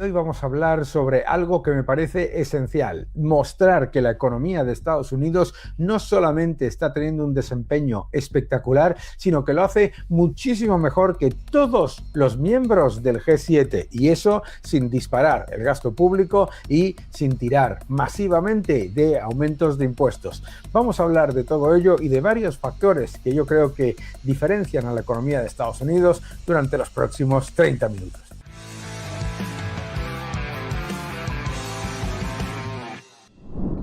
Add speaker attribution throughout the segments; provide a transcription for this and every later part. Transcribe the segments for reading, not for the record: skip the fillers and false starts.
Speaker 1: Hoy vamos a hablar sobre algo que me parece esencial, mostrar que la economía de Estados Unidos no solamente está teniendo un desempeño espectacular, sino que lo hace muchísimo mejor que todos los miembros del G7, y eso sin disparar el gasto público y sin tirar masivamente de aumentos de impuestos. Vamos a hablar de todo ello y de varios factores que yo creo que diferencian a la economía de Estados Unidos durante los próximos 30 minutos.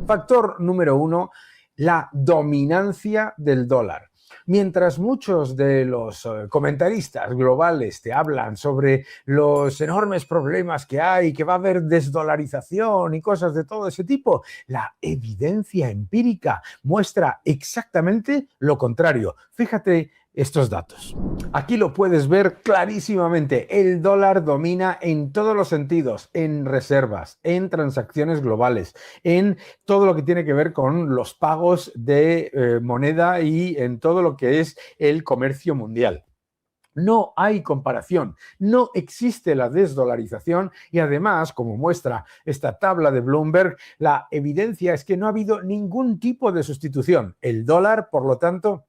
Speaker 1: Factor número 1, la dominancia del dólar. Mientras muchos de los comentaristas globales te hablan sobre los enormes problemas que hay, que va a haber desdolarización y cosas de todo ese tipo, la evidencia empírica muestra exactamente lo contrario. Fíjate estos datos. Aquí lo puedes ver clarísimamente. El dólar domina en todos los sentidos, en reservas, en transacciones globales, en todo lo que tiene que ver con los pagos de moneda y en todo lo que es el comercio mundial. No hay comparación, no existe la desdolarización y además, como muestra esta tabla de Bloomberg, la evidencia es que no ha habido ningún tipo de sustitución. El dólar, por lo tanto,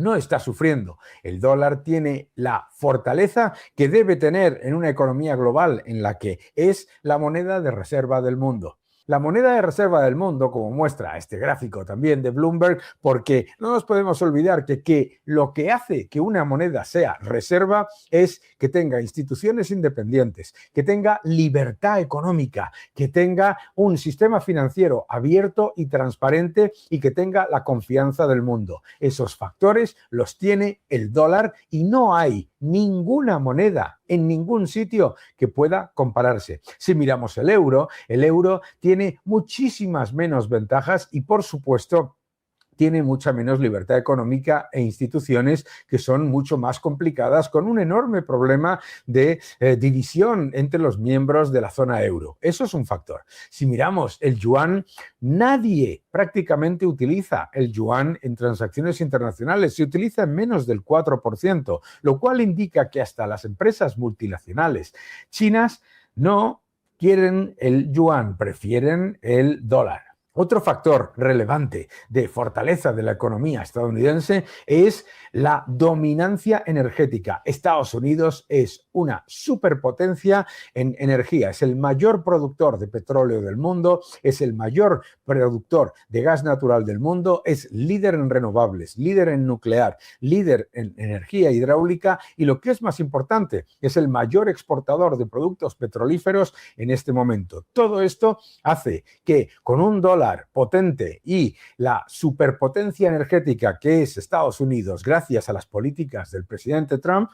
Speaker 1: no está sufriendo. El dólar tiene la fortaleza que debe tener en una economía global en la que es la moneda de reserva del mundo. La moneda de reserva del mundo, como muestra este gráfico también de Bloomberg, porque no nos podemos olvidar que lo que hace que una moneda sea reserva es que tenga instituciones independientes, que tenga libertad económica, que tenga un sistema financiero abierto y transparente y que tenga la confianza del mundo. Esos factores los tiene el dólar y no hay ninguna moneda en ningún sitio que pueda compararse. Si miramos el euro tiene muchísimas menos ventajas y, por supuesto, tiene mucha menos libertad económica e instituciones que son mucho más complicadas, con un enorme problema de división entre los miembros de la zona euro. Eso es un factor. Si miramos el yuan, nadie prácticamente utiliza el yuan en transacciones internacionales. Se utiliza en menos del 4%, lo cual indica que hasta las empresas multinacionales chinas no quieren el yuan, prefieren el dólar. Otro factor relevante de fortaleza de la economía estadounidense es la dominancia energética. Estados Unidos es una superpotencia en energía, es el mayor productor de petróleo del mundo, es el mayor productor de gas natural del mundo, es líder en renovables, líder en nuclear, líder en energía hidráulica y, lo que es más importante, es el mayor exportador de productos petrolíferos en este momento. Todo esto hace que con un dólar potente y la superpotencia energética que es Estados Unidos, gracias a las políticas del presidente Trump,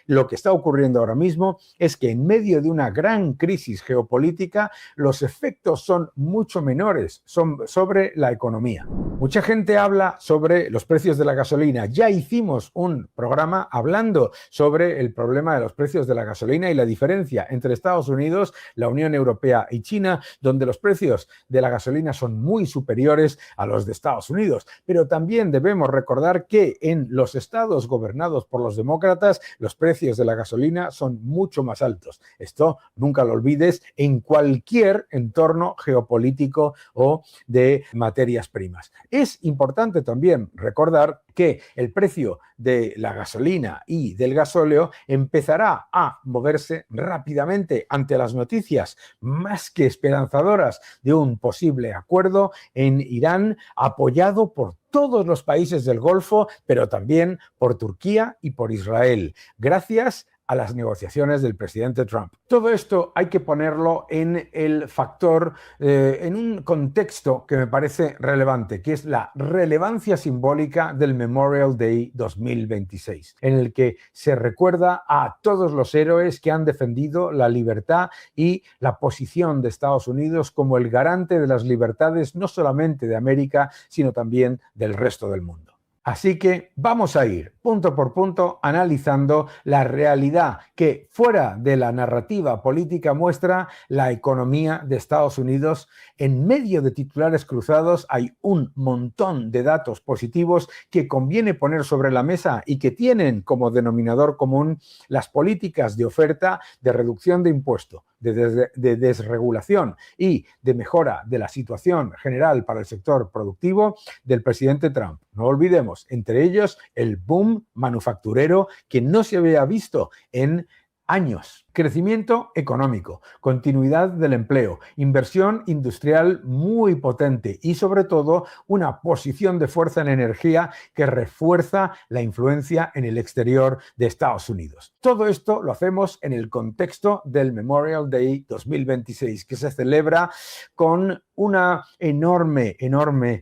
Speaker 1: lo que está ocurriendo ahora mismo es que en medio de una gran crisis geopolítica, los efectos son mucho menores sobre la economía. Mucha gente habla sobre los precios de la gasolina. Ya hicimos un programa hablando sobre el problema de los precios de la gasolina y la diferencia entre Estados Unidos, la Unión Europea y China, donde los precios de la gasolina son muy superiores a los de Estados Unidos. Pero también debemos recordar que en los estados gobernados por los demócratas, los precios de la gasolina son mucho más altos. Esto nunca lo olvides en cualquier entorno geopolítico o de materias primas. Es importante también recordar que el precio de la gasolina y del gasóleo empezará a moverse rápidamente ante las noticias más que esperanzadoras de un posible acuerdo en Irán, apoyado por todos los países del Golfo, pero también por Turquía y por Israel, gracias a las negociaciones del presidente Trump. Todo esto hay que ponerlo en el factor, en un contexto que me parece relevante, que es la relevancia simbólica del Memorial Day 2026, en el que se recuerda a todos los héroes que han defendido la libertad y la posición de Estados Unidos como el garante de las libertades no solamente de América, sino también del resto del mundo. Así que vamos a ir punto por punto analizando la realidad que, fuera de la narrativa política, muestra la economía de Estados Unidos. En medio de titulares cruzados hay un montón de datos positivos que conviene poner sobre la mesa y que tienen como denominador común las políticas de oferta, de reducción de impuestos, de desregulación y de mejora de la situación general para el sector productivo del presidente Trump. No olvidemos, entre ellos, el boom manufacturero que no se había visto en años. Crecimiento económico, continuidad del empleo, inversión industrial muy potente y sobre todo una posición de fuerza en energía que refuerza la influencia en el exterior de Estados Unidos. Todo esto lo hacemos en el contexto del Memorial Day 2026, que se celebra con una enorme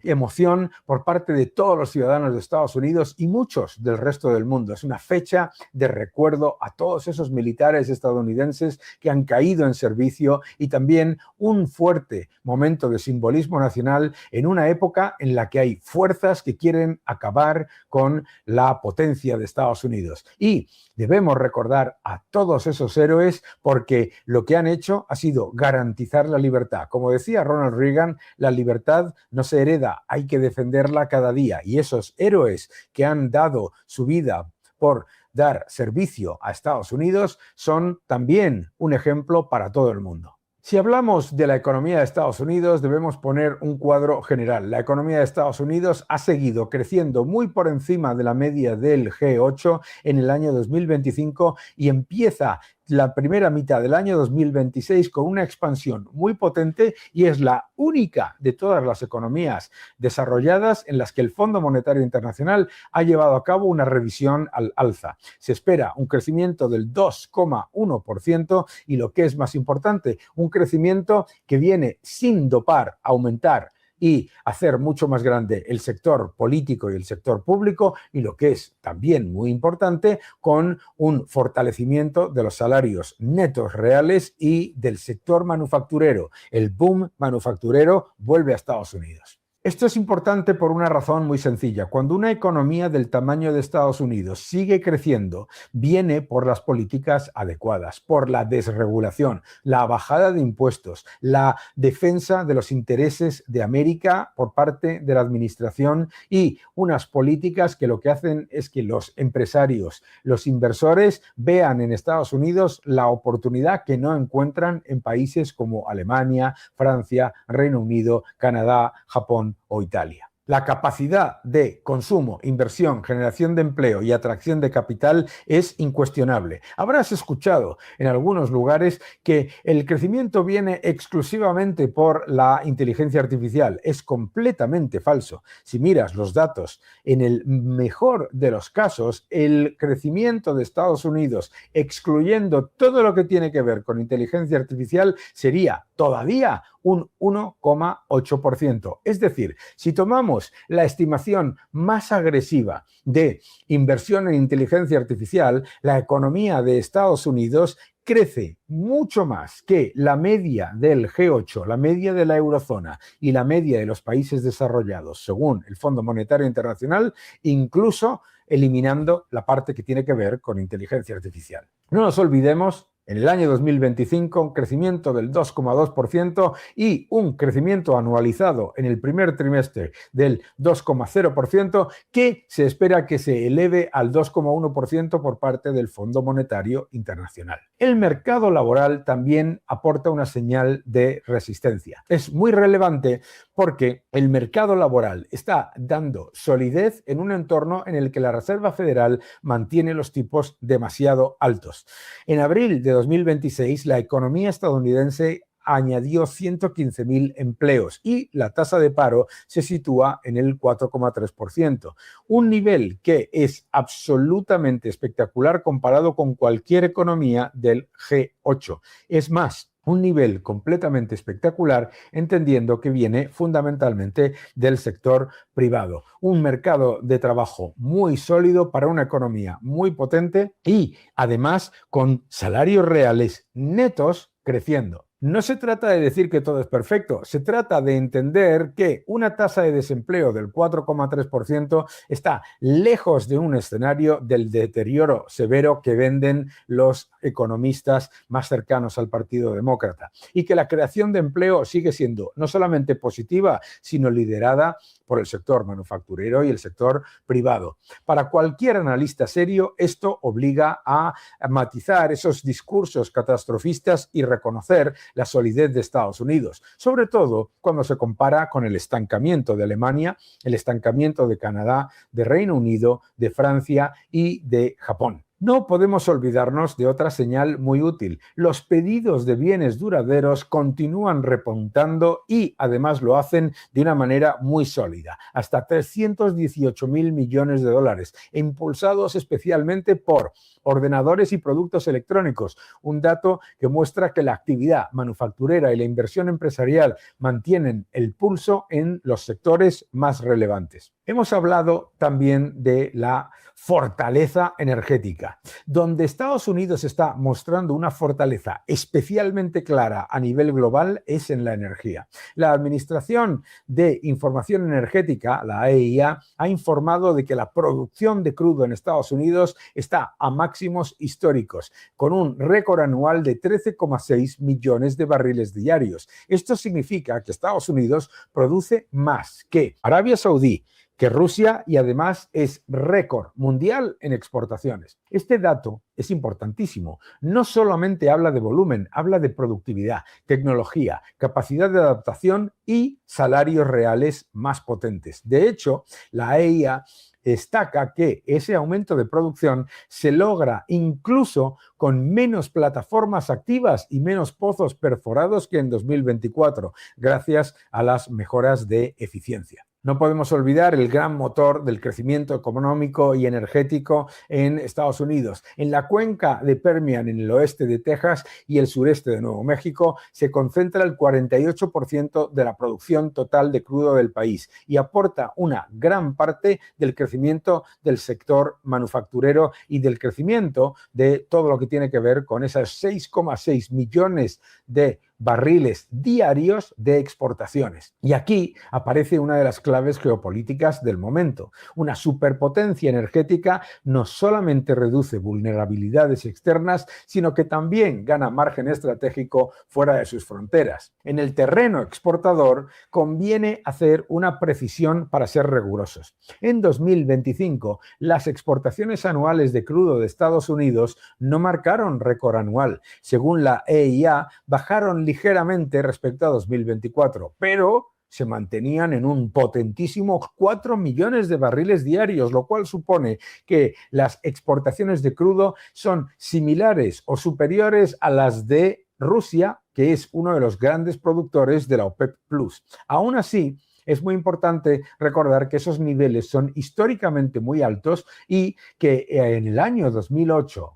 Speaker 1: emoción por parte de todos los ciudadanos de Estados Unidos y muchos del resto del mundo. Es una fecha de recuerdo a todos esos militares estadounidenses que han caído en servicio y también un fuerte momento de simbolismo nacional en una época en la que hay fuerzas que quieren acabar con la potencia de Estados Unidos. Y debemos recordar a todos esos héroes porque lo que han hecho ha sido garantizar la libertad. Como decía Ronald Reagan, la libertad no se hereda, hay que defenderla cada día. Y esos héroes que han dado su vida por dar servicio a Estados Unidos son también un ejemplo para todo el mundo. Si hablamos de la economía de Estados Unidos, debemos poner un cuadro general. La economía de Estados Unidos ha seguido creciendo muy por encima de la media del G8 en el año 2025 y empieza la primera mitad del año 2026 con una expansión muy potente y es la única de todas las economías desarrolladas en las que el Fondo Monetario Internacional ha llevado a cabo una revisión al alza. Se espera un crecimiento del 2,1% y lo que es más importante, un crecimiento que viene sin dopar, aumentar y hacer mucho más grande el sector político y el sector público y lo que es también muy importante, con un fortalecimiento de los salarios netos reales y del sector manufacturero. El boom manufacturero vuelve a Estados Unidos. Esto es importante por una razón muy sencilla. Cuando una economía del tamaño de Estados Unidos sigue creciendo, viene por las políticas adecuadas, por la desregulación, la bajada de impuestos, la defensa de los intereses de América por parte de la administración y unas políticas que lo que hacen es que los empresarios, los inversores vean en Estados Unidos la oportunidad que no encuentran en países como Alemania, Francia, Reino Unido, Canadá, Japón o Italia. La capacidad de consumo, inversión, generación de empleo y atracción de capital es incuestionable. Habrás escuchado en algunos lugares que el crecimiento viene exclusivamente por la inteligencia artificial. Es completamente falso. Si miras los datos, en el mejor de los casos, el crecimiento de Estados Unidos, excluyendo todo lo que tiene que ver con inteligencia artificial, sería todavía un 1,8%. Es decir, si tomamos la estimación más agresiva de inversión en inteligencia artificial, la economía de Estados Unidos crece mucho más que la media del G8, la media de la eurozona y la media de los países desarrollados, según el Fondo Monetario Internacional, incluso eliminando la parte que tiene que ver con inteligencia artificial. No nos olvidemos, en el año 2025, un crecimiento del 2,2% y un crecimiento anualizado en el primer trimestre del 2,0% que se espera que se eleve al 2,1% por parte del Fondo Monetario Internacional. El mercado laboral también aporta una señal de resistencia. Es muy relevante porque el mercado laboral está dando solidez en un entorno en el que la Reserva Federal mantiene los tipos demasiado altos. En abril de 2026, la economía estadounidense añadió 115.000 empleos y la tasa de paro se sitúa en el 4,3%, un nivel que es absolutamente espectacular comparado con cualquier economía del G8. Es más, un nivel completamente espectacular, entendiendo que viene fundamentalmente del sector privado. Un mercado de trabajo muy sólido para una economía muy potente y además con salarios reales netos creciendo. No se trata de decir que todo es perfecto, se trata de entender que una tasa de desempleo del 4,3% está lejos de un escenario del deterioro severo que venden los economistas más cercanos al Partido Demócrata y que la creación de empleo sigue siendo no solamente positiva, sino liderada por el sector manufacturero y el sector privado. Para cualquier analista serio, esto obliga a matizar esos discursos catastrofistas y reconocer la solidez de Estados Unidos, sobre todo cuando se compara con el estancamiento de Alemania, el estancamiento de Canadá, de Reino Unido, de Francia y de Japón. No podemos olvidarnos de otra señal muy útil. Los pedidos de bienes duraderos continúan repuntando y además lo hacen de una manera muy sólida, hasta 318.000 millones de dólares, impulsados especialmente por ordenadores y productos electrónicos, un dato que muestra que la actividad manufacturera y la inversión empresarial mantienen el pulso en los sectores más relevantes. Hemos hablado también de la fortaleza energética, donde Estados Unidos está mostrando una fortaleza especialmente clara a nivel global es en la energía. La Administración de Información Energética, la AEIA, ha informado de que la producción de crudo en Estados Unidos está a máximos históricos, con un récord anual de 13,6 millones de barriles diarios. Esto significa que Estados Unidos produce más que Arabia Saudí, que Rusia, y además es récord mundial en exportaciones. Este dato es importantísimo. No solamente habla de volumen, habla de productividad, tecnología, capacidad de adaptación y salarios reales más potentes. De hecho, la AEIA destaca que ese aumento de producción se logra incluso con menos plataformas activas y menos pozos perforados que en 2024, gracias a las mejoras de eficiencia. No podemos olvidar el gran motor del crecimiento económico y energético en Estados Unidos. En la cuenca de Permian, en el oeste de Texas y el sureste de Nuevo México, se concentra el 48% de la producción total de crudo del país y aporta una gran parte del crecimiento del sector manufacturero y del crecimiento de todo lo que tiene que ver con esas 6,6 millones de barriles diarios de exportaciones. Y aquí aparece una de las claves geopolíticas del momento. Una superpotencia energética no solamente reduce vulnerabilidades externas, sino que también gana margen estratégico fuera de sus fronteras. En el terreno exportador conviene hacer una precisión para ser rigurosos. En 2025, las exportaciones anuales de crudo de Estados Unidos no marcaron récord anual. Según la EIA, bajaron ligeramente respecto a 2024, pero se mantenían en un potentísimo 4 millones de barriles diarios, lo cual supone que las exportaciones de crudo son similares o superiores a las de Rusia, que es uno de los grandes productores de la OPEP Plus. Aún así, es muy importante recordar que esos niveles son históricamente muy altos y que en el año 2008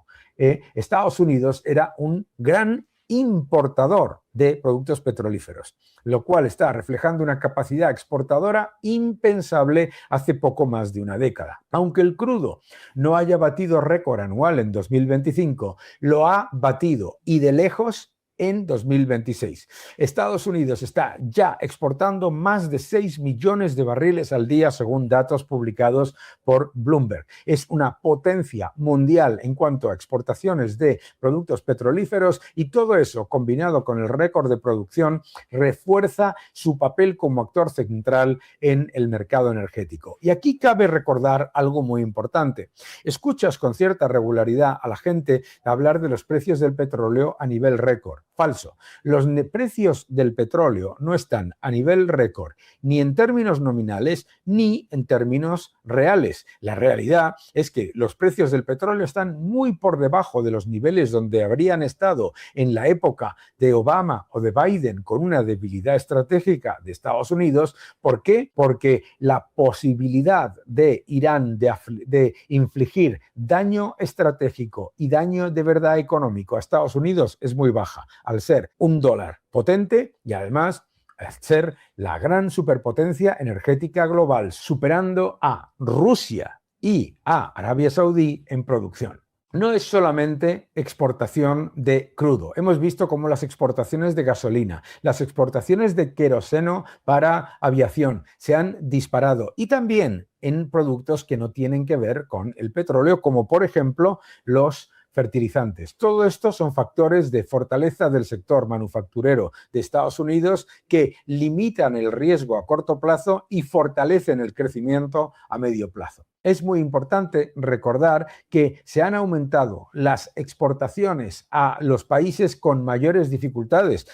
Speaker 1: Estados Unidos era un gran importador de productos petrolíferos, lo cual está reflejando una capacidad exportadora impensable hace poco más de una década. Aunque el crudo no haya batido récord anual en 2025, lo ha batido y de lejos en 2026. Estados Unidos está ya exportando más de 6 millones de barriles al día según datos publicados por Bloomberg. Es una potencia mundial en cuanto a exportaciones de productos petrolíferos y todo eso combinado con el récord de producción refuerza su papel como actor central en el mercado energético. Y aquí cabe recordar algo muy importante. Escuchas con cierta regularidad a la gente hablar de los precios del petróleo a nivel récord. Falso. Los precios del petróleo no están a nivel récord ni en términos nominales ni en términos reales. La realidad es que los precios del petróleo están muy por debajo de los niveles donde habrían estado en la época de Obama o de Biden con una debilidad estratégica de Estados Unidos. ¿Por qué? Porque la posibilidad de Irán de infligir daño estratégico y daño de verdad económico a Estados Unidos es muy baja, al ser un dólar potente y además al ser la gran superpotencia energética global, superando a Rusia y a Arabia Saudí en producción. No es solamente exportación de crudo. Hemos visto cómo las exportaciones de gasolina, las exportaciones de queroseno para aviación se han disparado y también en productos que no tienen que ver con el petróleo, como por ejemplo los fertilizantes. Todo esto son factores de fortaleza del sector manufacturero de Estados Unidos que limitan el riesgo a corto plazo y fortalecen el crecimiento a medio plazo. Es muy importante recordar que se han aumentado las exportaciones a los países con mayores dificultades.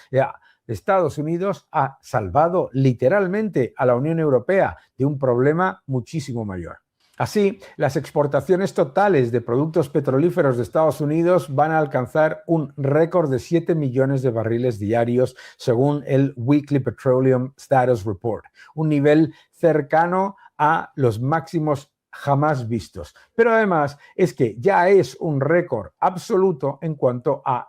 Speaker 1: Estados Unidos ha salvado literalmente a la Unión Europea de un problema muchísimo mayor. Así, las exportaciones totales de productos petrolíferos de Estados Unidos van a alcanzar un récord de 7 millones de barriles diarios, según el Weekly Petroleum Status Report, un nivel cercano a los máximos jamás vistos. Pero además es que ya es un récord absoluto en cuanto a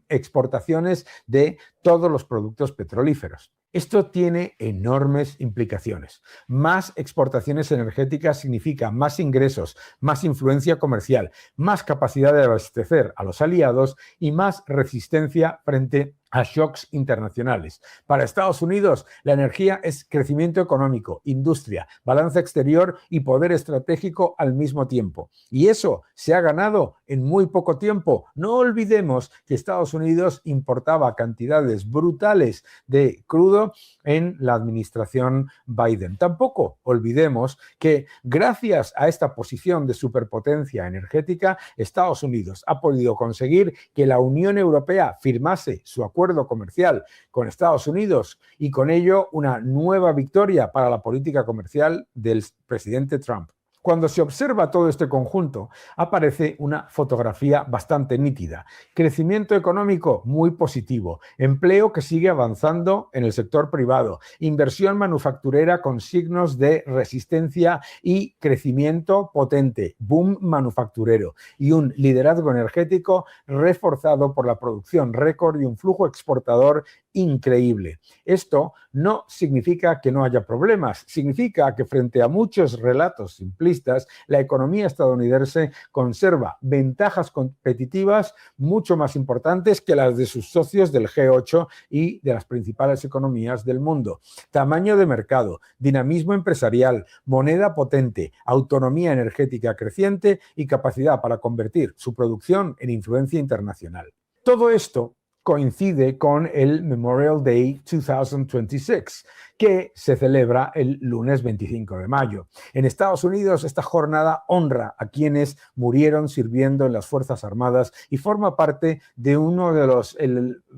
Speaker 1: exportaciones de todos los productos petrolíferos. Esto tiene enormes implicaciones. Más exportaciones energéticas significa más ingresos, más influencia comercial, más capacidad de abastecer a los aliados y más resistencia frente a shocks internacionales. Para Estados Unidos, la energía es crecimiento económico, industria, balanza exterior y poder estratégico al mismo tiempo. Y eso se ha ganado en muy poco tiempo. No olvidemos que Estados Unidos importaba cantidades brutales de crudo en la administración Biden. Tampoco olvidemos que gracias a esta posición de superpotencia energética, Estados Unidos ha podido conseguir que la Unión Europea firmase su acuerdo comercial con Estados Unidos y con ello una nueva victoria para la política comercial del presidente Trump. Cuando se observa todo este conjunto, aparece una fotografía bastante nítida. Crecimiento económico muy positivo, empleo que sigue avanzando en el sector privado, inversión manufacturera con signos de resistencia y crecimiento potente, boom manufacturero y un liderazgo energético reforzado por la producción récord y un flujo exportador increíble. Esto no significa que no haya problemas, significa que frente a muchos relatos simplistas, la economía estadounidense conserva ventajas competitivas mucho más importantes que las de sus socios del G8 y de las principales economías del mundo. Tamaño de mercado, dinamismo empresarial, moneda potente, autonomía energética creciente y capacidad para convertir su producción en influencia internacional. Todo esto coincide con el Memorial Day 2026, que se celebra el lunes 25 de mayo. En Estados Unidos, esta jornada honra a quienes murieron sirviendo en las Fuerzas Armadas y forma parte de uno de los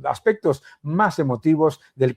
Speaker 1: aspectos más emotivos del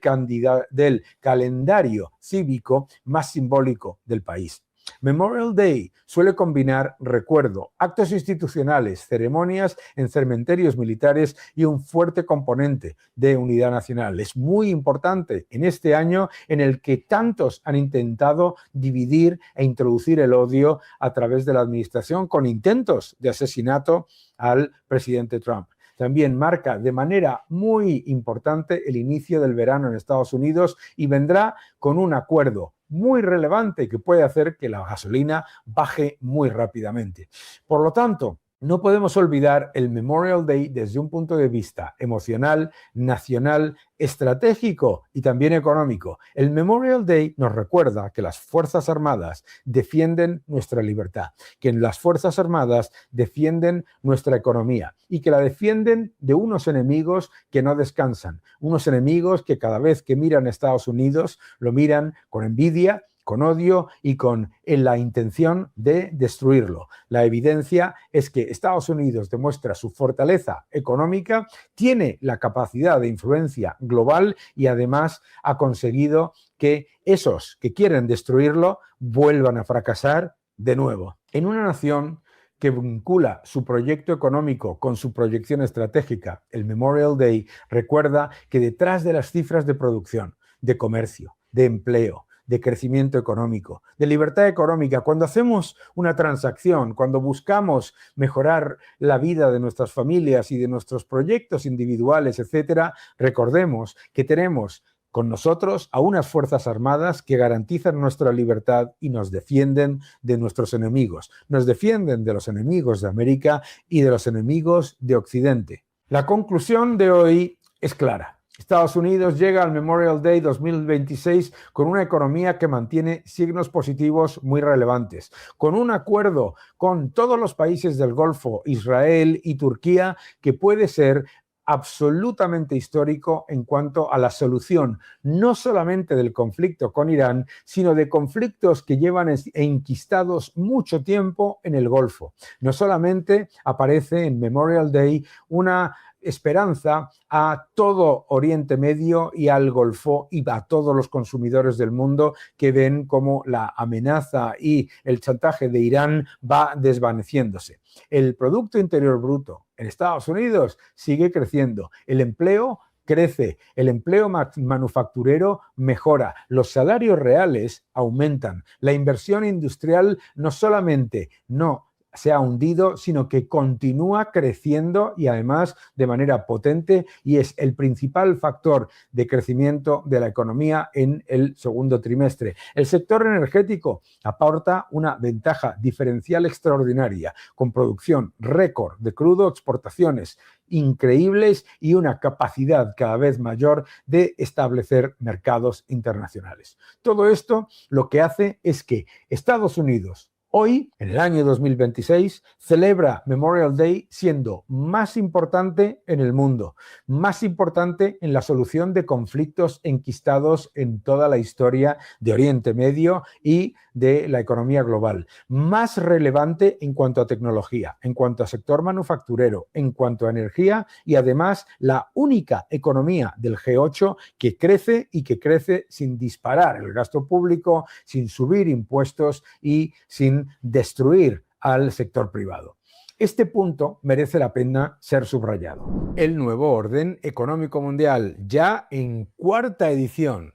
Speaker 1: calendario cívico más simbólico del país. Memorial Day suele combinar recuerdo, actos institucionales, ceremonias en cementerios militares y un fuerte componente de unidad nacional. Es muy importante en este año en el que tantos han intentado dividir e introducir el odio a través de la administración con intentos de asesinato al presidente Trump. También marca de manera muy importante el inicio del verano en Estados Unidos y vendrá con un acuerdo muy relevante que puede hacer que la gasolina baje muy rápidamente. Por lo tanto, no podemos olvidar el Memorial Day desde un punto de vista emocional, nacional, estratégico y también económico. El Memorial Day nos recuerda que las Fuerzas Armadas defienden nuestra libertad, que las Fuerzas Armadas defienden nuestra economía y que la defienden de unos enemigos que no descansan, unos enemigos que cada vez que miran a Estados Unidos lo miran con envidia, con odio y con la intención de destruirlo. La evidencia es que Estados Unidos demuestra su fortaleza económica, tiene la capacidad de influencia global y además ha conseguido que esos que quieren destruirlo vuelvan a fracasar de nuevo. En una nación que vincula su proyecto económico con su proyección estratégica, el Memorial Day recuerda que detrás de las cifras de producción, de comercio, de empleo, de crecimiento económico, de libertad económica. Cuando hacemos una transacción, cuando buscamos mejorar la vida de nuestras familias y de nuestros proyectos individuales, etcétera, recordemos que tenemos con nosotros a unas Fuerzas Armadas que garantizan nuestra libertad y nos defienden de nuestros enemigos. Nos defienden de los enemigos de América y de los enemigos de Occidente. La conclusión de hoy es clara. Estados Unidos llega al Memorial Day 2026 con una economía que mantiene signos positivos muy relevantes, con un acuerdo con todos los países del Golfo, Israel y Turquía, que puede ser absolutamente histórico en cuanto a la solución no solamente del conflicto con Irán, sino de conflictos que llevan enquistados mucho tiempo en el Golfo. No solamente aparece en Memorial Day una esperanza a todo Oriente Medio y al Golfo y a todos los consumidores del mundo que ven cómo la amenaza y el chantaje de Irán va desvaneciéndose. El Producto Interior Bruto en Estados Unidos sigue creciendo, el empleo crece, el empleo manufacturero mejora, los salarios reales aumentan, la inversión industrial no solamente no se ha hundido, sino que continúa creciendo y además de manera potente y es el principal factor de crecimiento de la economía en el segundo trimestre. El sector energético aporta una ventaja diferencial extraordinaria, con producción récord de crudo, exportaciones increíbles y una capacidad cada vez mayor de establecer mercados internacionales. Todo esto lo que hace es que Estados Unidos, hoy, en el año 2026, celebra Memorial Day siendo más importante en el mundo, más importante en la solución de conflictos enquistados en toda la historia de Oriente Medio y de la economía global, más relevante en cuanto a tecnología, en cuanto a sector manufacturero, en cuanto a energía y además la única economía del G8 que crece y que crece sin disparar el gasto público, sin subir impuestos y sin destruir al sector privado. Este punto merece la pena ser subrayado. El nuevo orden económico mundial, ya en cuarta edición.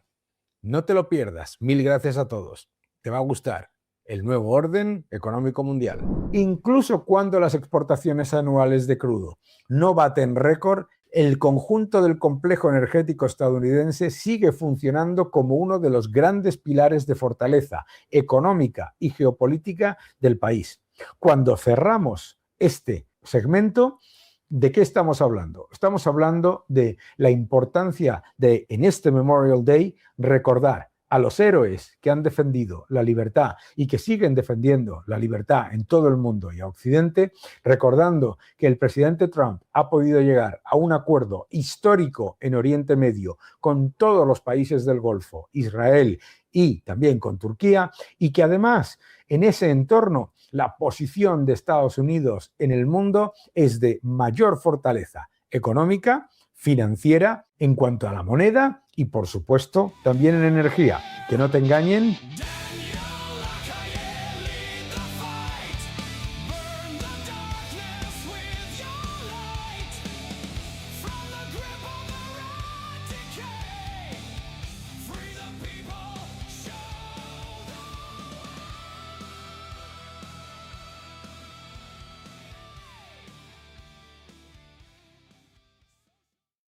Speaker 1: No te lo pierdas. Mil gracias a todos. Te va a gustar. El nuevo orden económico mundial. Incluso cuando las exportaciones anuales de crudo no baten récord, el conjunto del complejo energético estadounidense sigue funcionando como uno de los grandes pilares de fortaleza económica y geopolítica del país. Cuando cerramos este segmento, ¿de qué estamos hablando? Estamos hablando de la importancia de, en este Memorial Day, recordar a los héroes que han defendido la libertad y que siguen defendiendo la libertad en todo el mundo y a Occidente, recordando que el presidente Trump ha podido llegar a un acuerdo histórico en Oriente Medio con todos los países del Golfo, Israel y también con Turquía, y que además en ese entorno la posición de Estados Unidos en el mundo es de mayor fortaleza económica, financiera, en cuanto a la moneda y, por supuesto, también en energía. Que no te engañen.